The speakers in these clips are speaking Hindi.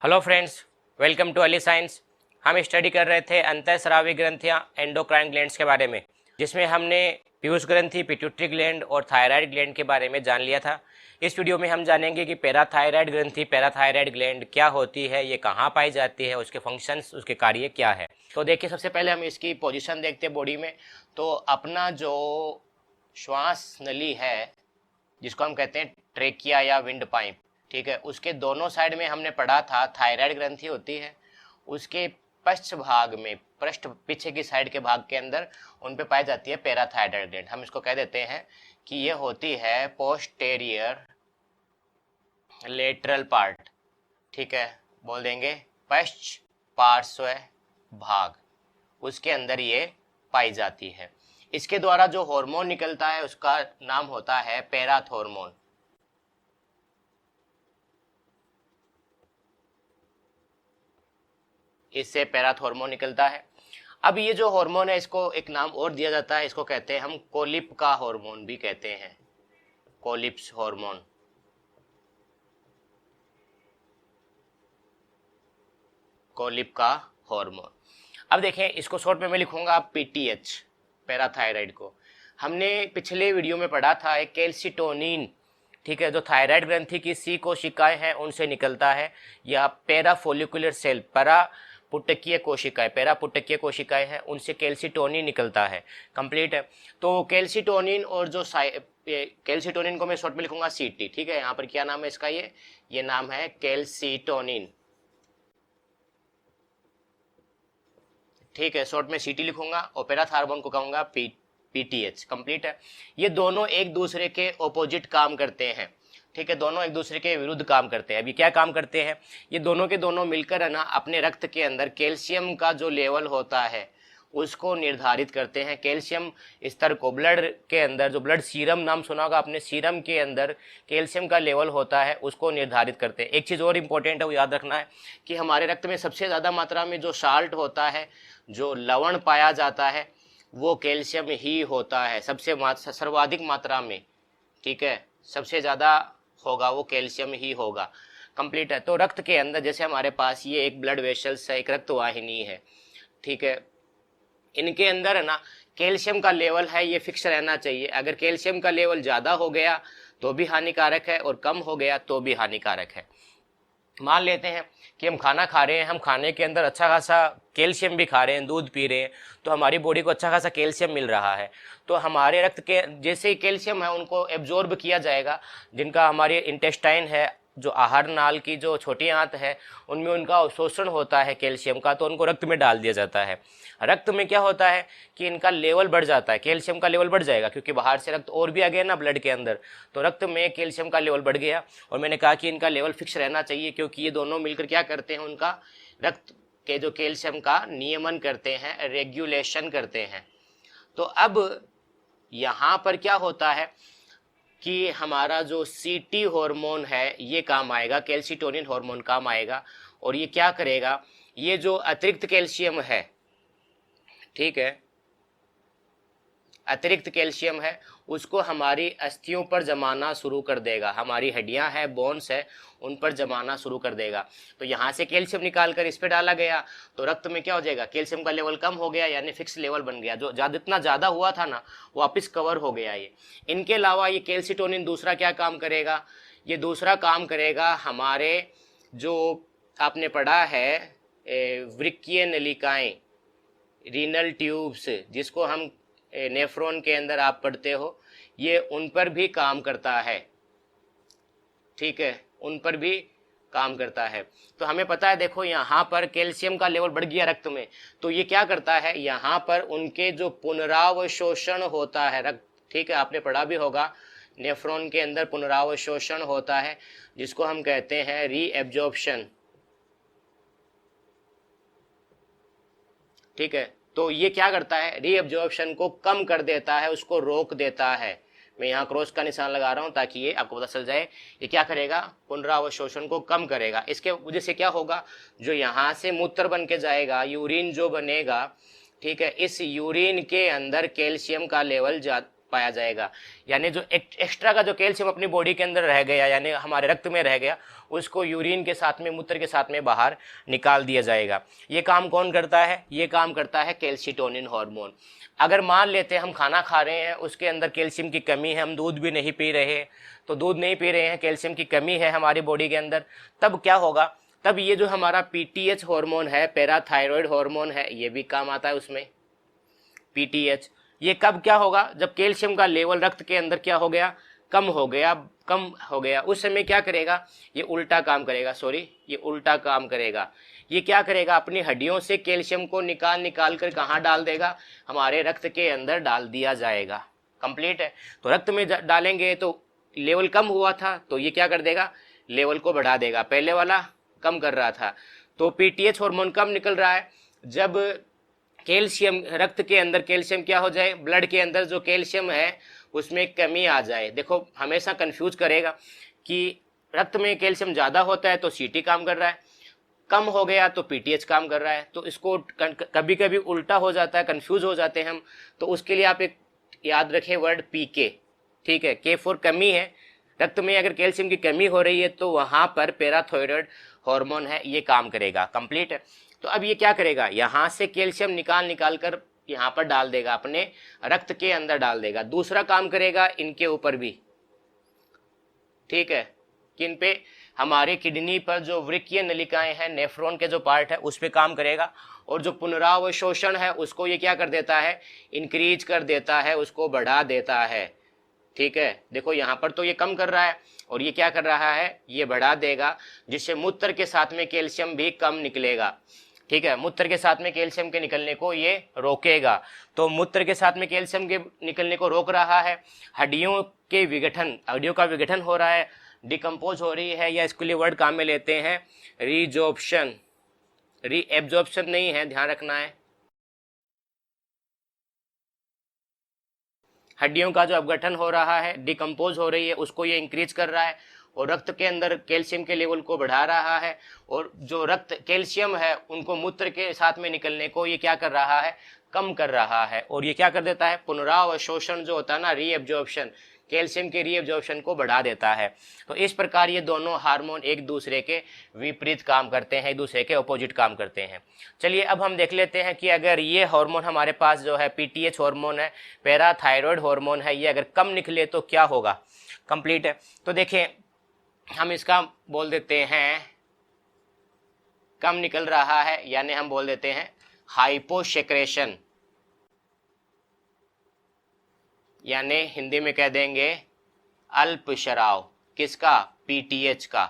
Hello friends, welcome to Ali science. हम स्टडी कर रहे थे अंतःस्रावी ग्रंथियां एंडोक्राइन ग्लैंड्स के बारे में, जिसमें हमने पीयूष ग्रंथि, पिट्यूटरी ग्लैंड और थायराइड ग्लैंड के बारे में जान लिया था। इस वीडियो में हम जानेंगे कि पैराथायराइड ग्रंथि, पैराथायराइड ग्लैंड क्या होती है, ये कहाँ पाई जाती है, उसके फंक्शंस, उसके कार्य क्या है। तो देखिए, सबसे पहले हम इसकी पोजिशन देखते हैं बॉडी में। तो अपना जो श्वास नली है, जिसको हम कहते हैं ट्रेकिया या विंड पाइप, ठीक है, उसके दोनों साइड में हमने पढ़ा था थायराइड ग्रंथि होती है। उसके पश्च भाग में, पृष्ठ पीछे की साइड के भाग के अंदर उन पे पाई जाती है पैराथायराइड ग्लैंड। हम इसको कह देते हैं कि ये होती है पोस्टेरियर लेटरल पार्ट, ठीक है, बोल देंगे पश्च पार्श्व भाग, उसके अंदर ये पाई जाती है। इसके द्वारा जो हार्मोन निकलता है उसका नाम होता है पैराथॉर्मोन। इससे पैराथॉर्मोन निकलता है। अब ये जो हार्मोन है, इसको एक नाम और दिया जाता है, इसको कहते हैं हम कोलिप का हार्मोन भी कहते हैं, कोलिप्स हार्मोन। कोलिप का हार्मोन। अब देखें, इसको शॉर्ट में मैं लिखूंगा पीटीएच, पैराथायराइड को। हमने पिछले वीडियो में पढ़ा था एक कैल्सिटोनिन, ठीक है, जो थायराइड ग्रंथि की सी कोशिकाएं हैं उनसे निकलता है। यह पैराफोलिकुलर सेल, पुटकीय कोशिकाएं, पैरापुटकीय कोशिकाएं हैं, उनसे कैल्सिटोनिन निकलता है। कंप्लीट है। तो कैल्सिटोनिन और जो कैल्सिटोनिन को मैं शॉर्ट में लिखूंगा सीटी, ठीक है। यहाँ पर क्या नाम है इसका, ये नाम है कैल्सिटोनिन, ठीक है, शॉर्ट में सीटी लिखूंगा और पैराथॉर्मोन को कहूंगा पीटीएच। कंप्लीट है। ये दोनों एक दूसरे के ऑपोजिट काम करते हैं, ठीक है, दोनों एक दूसरे के विरुद्ध काम करते हैं। अभी क्या काम करते हैं, ये दोनों के दोनों मिलकर है ना, अपने रक्त के अंदर कैल्शियम का जो लेवल होता है उसको निर्धारित करते हैं। कैल्शियम स्तर को ब्लड के अंदर, जो ब्लड सीरम नाम सुना होगा आपने, सीरम के अंदर कैल्शियम का लेवल होता है उसको निर्धारित करते हैं। एक चीज़ और इम्पोर्टेंट है, वो याद रखना है कि हमारे रक्त में सबसे ज़्यादा मात्रा में जो साल्ट होता है, जो लवण पाया जाता है, वो कैल्शियम ही होता है सबसे सर्वाधिक मात्रा में, ठीक है, सबसे ज़्यादा होगा वो कैल्शियम ही होगा। कंप्लीट है। तो रक्त के अंदर जैसे हमारे पास ये एक ब्लड वेसल्स है, एक रक्त वाहिनी है, ठीक है, इनके अंदर है ना कैल्शियम का लेवल है, ये फिक्स रहना चाहिए। अगर कैल्शियम का लेवल ज़्यादा हो गया तो भी हानिकारक है और कम हो गया तो भी हानिकारक है। मान लेते हैं कि हम खाना खा रहे हैं, हम खाने के अंदर अच्छा खासा कैल्शियम भी खा रहे हैं, दूध पी रहे हैं, तो हमारी बॉडी को अच्छा खासा कैल्शियम मिल रहा है। तो हमारे रक्त के जैसे ही कैल्शियम है उनको एब्जॉर्ब किया जाएगा, जिनका हमारे इंटेस्टाइन है, जो आहार नाल की जो छोटी आंत है, उनमें उनका अवशोषण होता है कैल्शियम का, तो उनको रक्त में डाल दिया जाता है। रक्त में क्या होता है कि इनका लेवल बढ़ जाता है, कैल्शियम का लेवल बढ़ जाएगा, क्योंकि बाहर से रक्त और भी आ गया ना ब्लड के अंदर, तो रक्त में कैल्शियम का लेवल बढ़ गया। और मैंने कहा कि इनका लेवल फिक्स रहना चाहिए, क्योंकि ये दोनों मिलकर क्या करते हैं, उनका रक्त के जो कैल्शियम का नियमन करते हैं, रेगुलेशन करते हैं। तो अब यहाँ पर क्या होता है कि हमारा जो सीटी हार्मोन है ये काम आएगा, कैल्सिटोनिन हार्मोन काम आएगा, और ये क्या करेगा, ये जो अतिरिक्त कैल्शियम है, ठीक है, अतिरिक्त कैल्शियम है, उसको हमारी अस्थियों पर जमाना शुरू कर देगा, हमारी हड्डियां हैं, बोन्स है, उन पर जमाना शुरू कर देगा। तो यहाँ से कैल्शियम निकाल कर इस पे डाला गया तो रक्त में क्या हो जाएगा, कैल्शियम का लेवल कम हो गया, यानी फिक्स लेवल बन गया, जो जितना ज़्यादा हुआ था ना वापस कवर हो गया ये। इनके अलावा ये कैल्सिटोनिन दूसरा क्या काम करेगा, ये दूसरा काम करेगा हमारे जो आपने पढ़ा है वृक्कीय नलिकाएं, रीनल ट्यूब्स, जिसको हम नेफ्रॉन के अंदर आप पढ़ते हो, ये उन पर भी काम करता है, ठीक है, उन पर भी काम करता है। तो हमें पता है, देखो यहाँ पर कैल्शियम का लेवल बढ़ गया रक्त में, तो ये क्या करता है, यहाँ पर उनके जो पुनरावशोषण होता है रक्त, ठीक है, आपने पढ़ा भी होगा, नेफ्रॉन के अंदर पुनरावशोषण होता है, जिसको हम कहते हैं रीएब्जॉर्प्शन, ठीक है। तो ये क्या करता है, रीअब्जॉर्प्शन को कम कर देता है, उसको रोक देता है। मैं यहाँ क्रॉस का निशान लगा रहा हूँ ताकि ये आपको पता चल जाए। ये क्या करेगा, पुनरावशोषण को कम करेगा। इसके वजह से क्या होगा, जो यहाँ से मूत्र बन के जाएगा, यूरिन जो बनेगा, ठीक है, इस यूरिन के अंदर कैल्शियम का लेवल पाया जाएगा। यानी जो एक्स्ट्रा का जो कैल्शियम अपनी बॉडी के अंदर रह गया, यानी हमारे रक्त में रह गया, उसको यूरिन के साथ में, मूत्र के साथ में बाहर निकाल दिया जाएगा। ये काम कौन करता है? ये काम करता है कैल्शिटोनिन हार्मोन। अगर मान लेते हैं हम खाना खा रहे हैं, उसके अंदर कैल्शियम की कमी है, हम दूध भी नहीं पी रहे, तो दूध नहीं पी रहे हैं, कैल्शियम की कमी है हमारी बॉडी के अंदर, तब क्या होगा? तब ये जो हमारा पीटीएच हार्मोन है, पैराथायरॉयड हार्मोन है, ये भी काम आता है उसमें, पीटीएच। ये कब क्या होगा? जब कैल्शियम का लेवल रक्त के अंदर क्या हो गया? कम हो गया, उस समय क्या करेगा? ये उल्टा काम करेगा, ये उल्टा काम करेगा। ये क्या करेगा? अपनी हड्डियों से कैल्शियम को निकाल कर कहाँ डाल देगा? हमारे रक्त के अंदर डाल दिया जाएगा। कंप्लीट है। तो रक्त में डालेंगे तो लेवल कम हुआ था, तो ये क्या कर देगा? लेवल को बढ़ा देगा, पहले वाला कम कर रहा था। तो पीटीएच हार्मोन कब निकल रहा है? जब कैल्शियम, रक्त के अंदर कैल्शियम क्या हो जाए, ब्लड के अंदर जो कैल्शियम है उसमें कमी आ जाए। देखो हमेशा कंफ्यूज करेगा कि रक्त में कैल्शियम ज़्यादा होता है तो सीटी काम कर रहा है, कम हो गया तो पीटीएच काम कर रहा है। तो इसको कभी कभी उल्टा हो जाता है, कंफ्यूज हो जाते हैं हम। तो उसके लिए आप एक याद रखें वर्ड पीके, ठीक है? के फॉर कमी है। रक्त में अगर कैल्शियम की कमी हो रही है तो वहाँ पर पैराथायरॉयड हार्मोन है, ये काम करेगा। कंप्लीट है। तो अब ये क्या करेगा? यहाँ से कैल्शियम निकाल कर यहाँ पर डाल देगा, अपने रक्त के अंदर डाल देगा। दूसरा काम करेगा इनके ऊपर भी, ठीक है? किन पे? हमारे किडनी पर जो वृक्कीय नलिकाएं हैं, नेफ्रॉन के जो पार्ट है, उस पे काम करेगा। और जो पुनरावशोषण है उसको ये क्या कर देता है? इंक्रीज कर देता है, उसको बढ़ा देता है, ठीक है? देखो यहाँ पर तो ये कम कर रहा है और ये क्या कर रहा है? ये बढ़ा देगा, जिससे मूत्र के साथ में कैल्शियम भी कम निकलेगा, ठीक है? मूत्र के साथ में कैल्शियम के निकलने को ये रोकेगा। तो मूत्र के साथ में कैल्शियम के निकलने को रोक रहा है। हड्डियों का विघटन हो रहा है, डिकम्पोज हो रही है, या इसके लिए वर्ड काम में लेते हैं रीजॉर्प्शन, रीएब्जॉर्प्शन नहीं है, ध्यान रखना है। हड्डियों का जो अपघटन हो रहा है, डिकम्पोज हो रही है, उसको ये इंक्रीज कर रहा है और रक्त के अंदर कैल्शियम के लेवल को बढ़ा रहा है। और जो रक्त कैल्शियम है उनको मूत्र के साथ में निकलने को ये क्या कर रहा है? कम कर रहा है। और ये क्या कर देता है? पुनरावशोषण जो होता है ना, रीएब्जॉर्प्शन, कैल्शियम के रीएब्जॉर्प्शन को बढ़ा देता है। तो इस प्रकार ये दोनों हार्मोन एक दूसरे के विपरीत काम करते हैं, एक दूसरे के ऑपोजिट काम करते हैं। चलिए अब हम देख लेते हैं कि अगर ये हार्मोन हमारे पास जो है पीटीएच हार्मोन है, पैराथायरॉयड हार्मोन है, ये अगर कम निकले तो क्या होगा। कंप्लीट है। तो देखिए हम इसका बोल देते हैं कम निकल रहा है, यानी हम बोल देते हैं हाइपोसेक्रेशन, यानी हिंदी में कह देंगे अल्प शराव। किसका? पीटीएच का।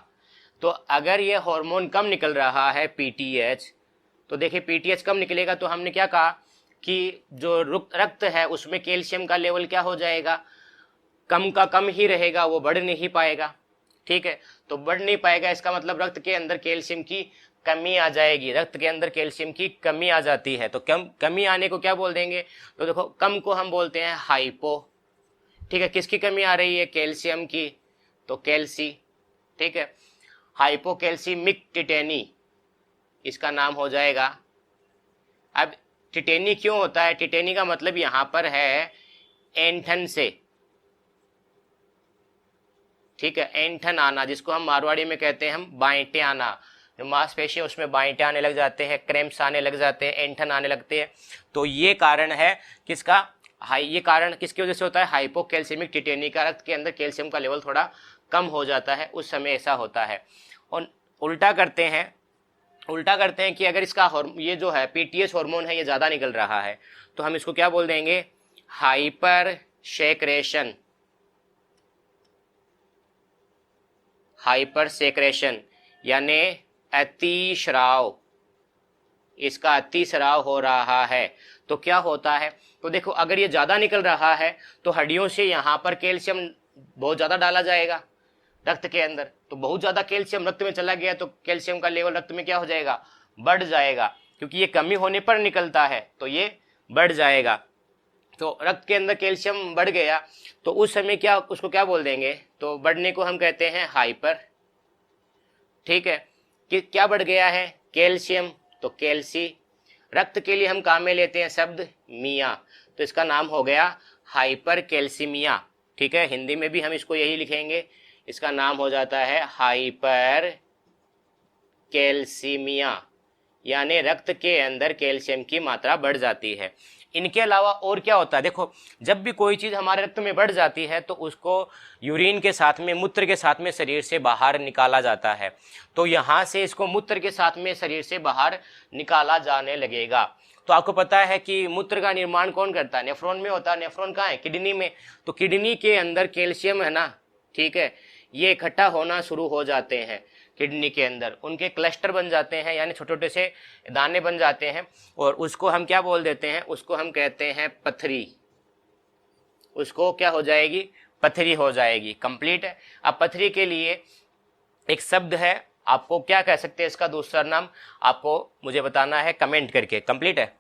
तो अगर ये हार्मोन कम निकल रहा है पीटीएच, तो देखिए पीटीएच कम निकलेगा तो हमने क्या कहा कि जो रक्त है उसमें कैल्शियम का लेवल क्या हो जाएगा? कम का कम ही रहेगा, वो बढ़ नहीं पाएगा, ठीक है? तो बढ़ नहीं पाएगा, इसका मतलब रक्त के अंदर कैल्शियम की कमी आ जाएगी। रक्त के अंदर कैल्शियम की कमी आ जाती है। तो कमी आने को क्या बोल देंगे? तो देखो कम को हम बोलते हैं हाइपो, ठीक है? किसकी कमी आ रही है? कैल्शियम की, तो कैल्सी, ठीक है? हाइपोकैल्सीमिक टिटेनी इसका नाम हो जाएगा। अब टिटेनी क्यों होता है? टिटेनी का मतलब यहां पर है ऐंठन से, ठीक है? ऐंठन आना, जिसको हम मारवाड़ी में कहते हैं हम बाएंटे आना। जो मांसपेशी है उसमें बाएंटे आने लग जाते हैं, क्रैम्प्स आने लग जाते हैं, ऐंठन आने लगते हैं। तो ये कारण है किसका? ये कारण किसकी वजह से होता है? हाइपोकैल्सीमिक टिटेनी का। रक्त के अंदर कैल्शियम का लेवल थोड़ा कम हो जाता है, उस समय ऐसा होता है। और उल्टा करते हैं कि अगर इसका ये जो है पीटीएच हार्मोन है ये ज़्यादा निकल रहा है, तो हम इसको क्या बोल देंगे? हाइपर सेक्रेशन, यानी अतिस्राव। इसका अतिस्राव हो रहा है। तो क्या होता है? तो देखो अगर ये ज़्यादा निकल रहा है तो हड्डियों से यहाँ पर कैल्शियम बहुत ज़्यादा डाला जाएगा रक्त के अंदर। तो बहुत ज़्यादा कैल्शियम रक्त में चला गया तो कैल्शियम का लेवल रक्त में क्या हो जाएगा? बढ़ जाएगा, क्योंकि ये कमी होने पर निकलता है तो ये बढ़ जाएगा। तो रक्त के अंदर कैल्शियम बढ़ गया तो उस समय क्या, उसको क्या बोल देंगे? तो बढ़ने को हम कहते हैं हाइपर, ठीक है? कि क्या बढ़ गया है? कैल्शियम, तो कैल्सी। रक्त के लिए हम काम में लेते हैं शब्द मिया, तो इसका नाम हो गया हाइपर कैल्सीमिया। ठीक है, हिंदी में भी हम इसको यही लिखेंगे, इसका नाम हो जाता है हाइपर कैल्सीमिया, यानी रक्त के अंदर कैल्शियम की मात्रा बढ़ जाती है। इनके अलावा और क्या होता है, देखो जब भी कोई चीज़ हमारे रक्त में बढ़ जाती है तो उसको यूरिन के साथ में, मूत्र के साथ में शरीर से बाहर निकाला जाता है। तो यहाँ से इसको मूत्र के साथ में शरीर से बाहर निकाला जाने लगेगा। तो आपको पता है कि मूत्र का निर्माण कौन करता है, नेफ्रॉन में होता है। नेफ्रॉन कहाँ है, किडनी में। तो किडनी के अंदर कैल्शियम है ना, ठीक है, ये इकट्ठा होना शुरू हो जाते हैं किडनी के अंदर, उनके क्लस्टर बन जाते हैं, यानी छोटे छोटे से दाने बन जाते हैं, और उसको हम क्या बोल देते हैं, उसको हम कहते हैं पथरी। उसको क्या हो जाएगी, पथरी हो जाएगी। कंप्लीट है। अब पथरी के लिए एक शब्द है, आपको क्या कह सकते हैं इसका दूसरा नाम, आपको मुझे बताना है कमेंट करके। कंप्लीट है।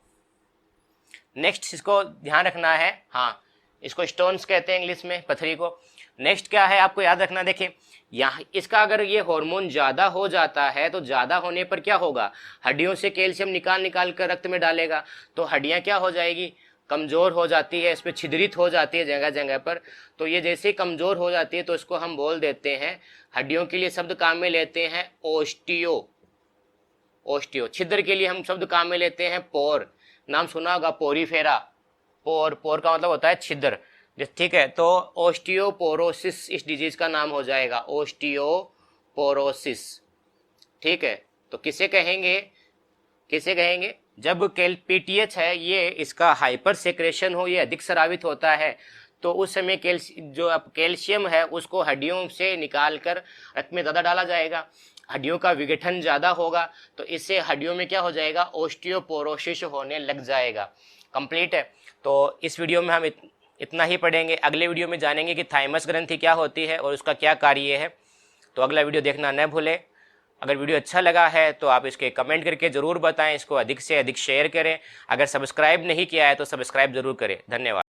नेक्स्ट इसको ध्यान रखना है, हाँ, इसको स्टोन्स कहते हैं इंग्लिश में, पथरी को। नेक्स्ट क्या है आपको याद रखना, देखिए यहाँ इसका अगर ये हार्मोन ज़्यादा हो जाता है तो ज़्यादा होने पर क्या होगा, हड्डियों से कैल्शियम निकाल निकाल कर रक्त में डालेगा, तो हड्डियाँ क्या हो जाएगी, कमज़ोर हो जाती है, इस पर छिद्रित हो जाती है जगह जगह पर। तो ये जैसे ही कमज़ोर हो जाती है तो इसको हम बोल देते हैं, हड्डियों के लिए शब्द काम में लेते हैं ओस्टियो। ओस्टियो। छिद्र के लिए हम शब्द काम में लेते हैं पोर। नाम सुना होगा पोरीफेरा। पोर, पोर का मतलब होता है छिद्र। ठीक है, तो ओस्टियोपोरोसिस इस डिजीज का नाम हो जाएगा, ओस्टियोपोरोसिस। ठीक है, तो किसे कहेंगे, किसे कहेंगे, जब पीटीएच है ये इसका हाइपर सेक्रेशन हो, ये अधिक स्रावित होता है, तो उस समय कैल्शियम है उसको हड्डियों से निकाल कर रक्त में ज़्यादा डाला जाएगा, हड्डियों का विघटन ज़्यादा होगा, तो इससे हड्डियों में क्या हो जाएगा, ओस्टियोपोरोसिस होने लग जाएगा। कंप्लीट है। तो इस वीडियो में हम इतना ही पढ़ेंगे। अगले वीडियो में जानेंगे कि थाइमस ग्रंथि क्या होती है और उसका क्या कार्य है। तो अगला वीडियो देखना न भूलें। अगर वीडियो अच्छा लगा है तो आप इसके कमेंट करके ज़रूर बताएं, इसको अधिक से अधिक शेयर करें। अगर सब्सक्राइब नहीं किया है तो सब्सक्राइब ज़रूर करें। धन्यवाद।